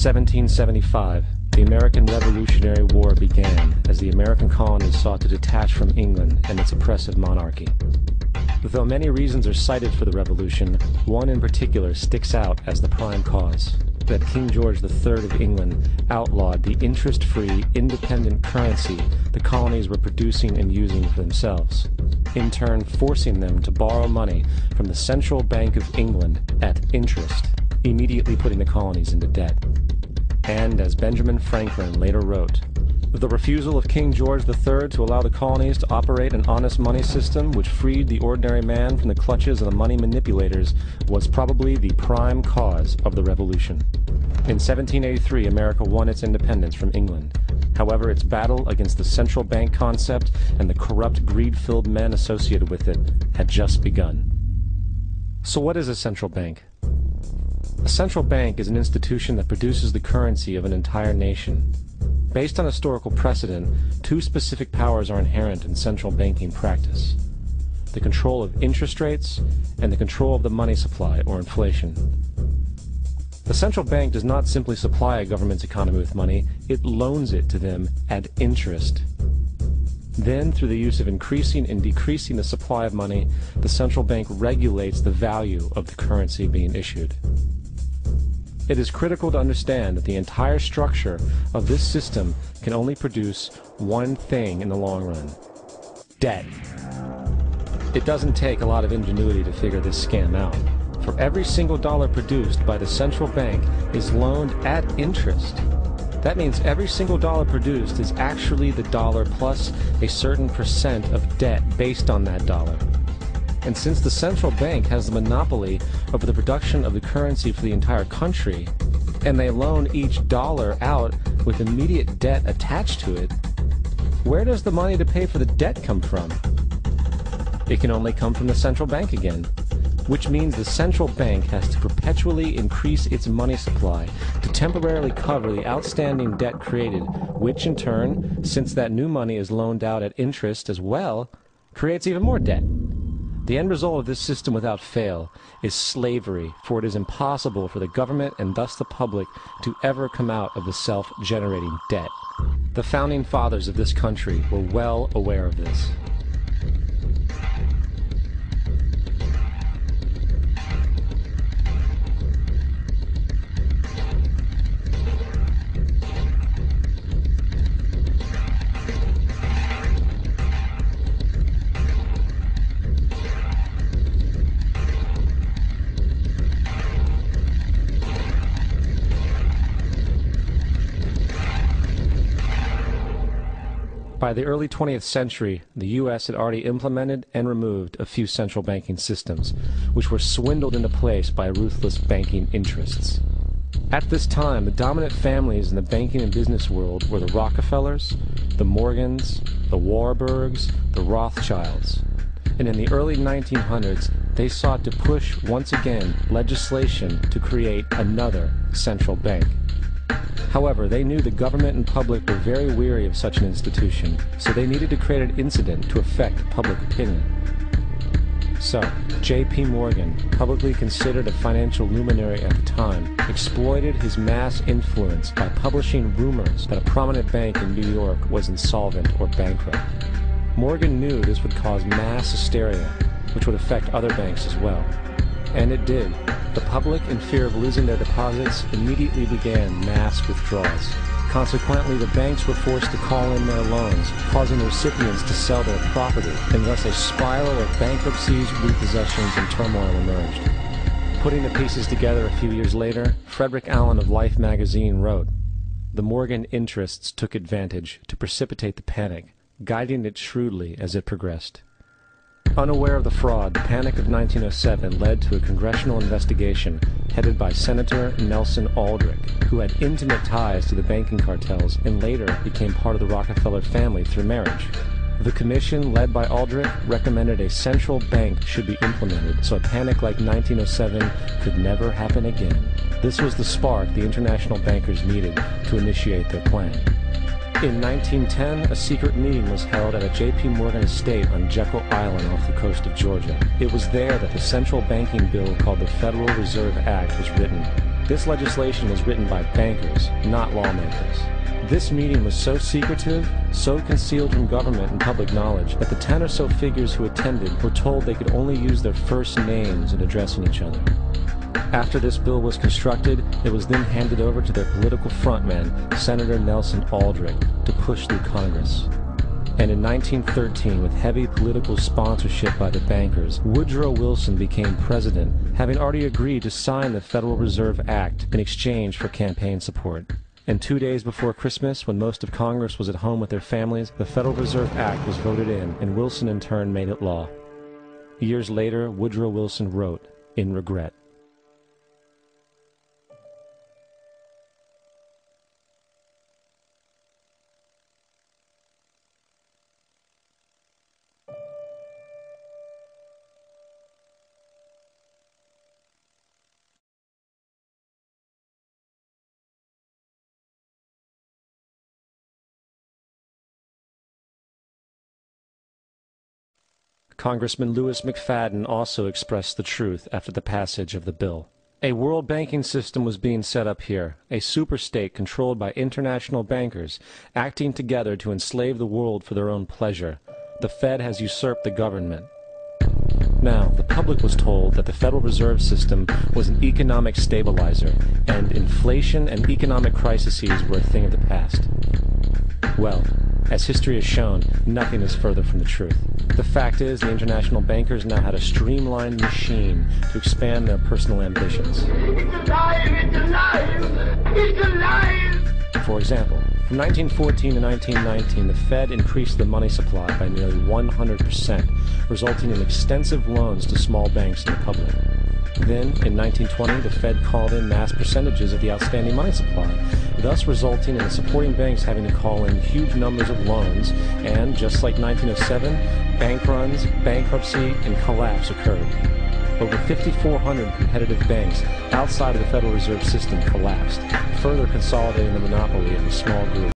1775, the American Revolutionary War began as the American colonies sought to detach from England and its oppressive monarchy. Though many reasons are cited for the revolution, one in particular sticks out as the prime cause: that King George III of England outlawed the interest-free, independent currency the colonies were producing and using for themselves, in turn forcing them to borrow money from the Central Bank of England at interest, immediately putting the colonies into debt. And as Benjamin Franklin later wrote, the refusal of King George III to allow the colonies to operate an honest money system which freed the ordinary man from the clutches of the money manipulators was probably the prime cause of the revolution. In 1783, America won its independence from England. However, its battle against the central bank concept and the corrupt, greed-filled men associated with it had just begun. So what is a central bank? A central bank is an institution that produces the currency of an entire nation. Based on historical precedent, two specific powers are inherent in central banking practice: the control of interest rates and the control of the money supply, or inflation. The central bank does not simply supply a government's economy with money, it loans it to them at interest. Then, through the use of increasing and decreasing the supply of money, the central bank regulates the value of the currency being issued. It is critical to understand that the entire structure of this system can only produce one thing in the long run: debt. It doesn't take a lot of ingenuity to figure this scam out. For every single dollar produced by the central bank is loaned at interest. That means every single dollar produced is actually the dollar plus a certain percent of debt based on that dollar. And since the central bank has the monopoly over the production of the currency for the entire country, and they loan each dollar out with immediate debt attached to it, where does the money to pay for the debt come from? It can only come from the central bank again, which means the central bank has to perpetually increase its money supply to temporarily cover the outstanding debt created, which in turn, since that new money is loaned out at interest as well, creates even more debt. The end result of this system without fail is slavery, for it is impossible for the government and thus the public to ever come out of the self-generating debt. The founding fathers of this country were well aware of this. By the early 20th century, the U.S. had already implemented and removed a few central banking systems, which were swindled into place by ruthless banking interests. At this time, the dominant families in the banking and business world were the Rockefellers, the Morgans, the Warburgs, the Rothschilds. And in the early 1900s, they sought to push once again legislation to create another central bank. However, they knew the government and public were very weary of such an institution, so they needed to create an incident to affect public opinion. So, J.P. Morgan, publicly considered a financial luminary at the time, exploited his mass influence by publishing rumors that a prominent bank in New York was insolvent or bankrupt. Morgan knew this would cause mass hysteria, which would affect other banks as well. And it did. The public, in fear of losing their deposits, immediately began mass withdrawals. Consequently, the banks were forced to call in their loans, causing the recipients to sell their property, and thus a spiral of bankruptcies, repossessions, and turmoil emerged. Putting the pieces together a few years later, Frederick Allen of Life magazine wrote, "The Morgan interests took advantage to precipitate the panic, guiding it shrewdly as it progressed." Unaware of the fraud, the Panic of 1907 led to a congressional investigation headed by Senator Nelson Aldrich, who had intimate ties to the banking cartels and later became part of the Rockefeller family through marriage. The commission, led by Aldrich, recommended a central bank should be implemented so a panic like 1907 could never happen again. This was the spark the international bankers needed to initiate their plan. In 1910, a secret meeting was held at a J.P. Morgan estate on Jekyll Island off the coast of Georgia. It was there that the central banking bill called the Federal Reserve Act was written. This legislation was written by bankers, not lawmakers. This meeting was so secretive, so concealed from government and public knowledge, that the 10 or so figures who attended were told they could only use their first names in addressing each other. After this bill was constructed, it was then handed over to their political frontman, Senator Nelson Aldrich, to push through Congress. And in 1913, with heavy political sponsorship by the bankers, Woodrow Wilson became president, having already agreed to sign the Federal Reserve Act in exchange for campaign support. And 2 days before Christmas, when most of Congress was at home with their families, the Federal Reserve Act was voted in, and Wilson in turn made it law. Years later, Woodrow Wilson wrote, in regret, Congressman Louis McFadden also expressed the truth after the passage of the bill. A world banking system was being set up here, a superstate controlled by international bankers, acting together to enslave the world for their own pleasure. The Fed has usurped the government. Now, the public was told that the Federal Reserve System was an economic stabilizer, and inflation and economic crises were a thing of the past. Well, as history has shown, nothing is further from the truth. The fact is, the international bankers now had a streamlined machine to expand their personal ambitions. It's alive! It's alive! It's alive! For example, from 1914 to 1919, the Fed increased the money supply by nearly 100%, resulting in extensive loans to small banks and the public. Then, in 1920, the Fed called in mass percentages of the outstanding money supply, thus resulting in the supporting banks having to call in huge numbers of loans, and, just like 1907, bank runs, bankruptcy, and collapse occurred. Over 5,400 competitive banks outside of the Federal Reserve System collapsed, further consolidating the monopoly of a small group.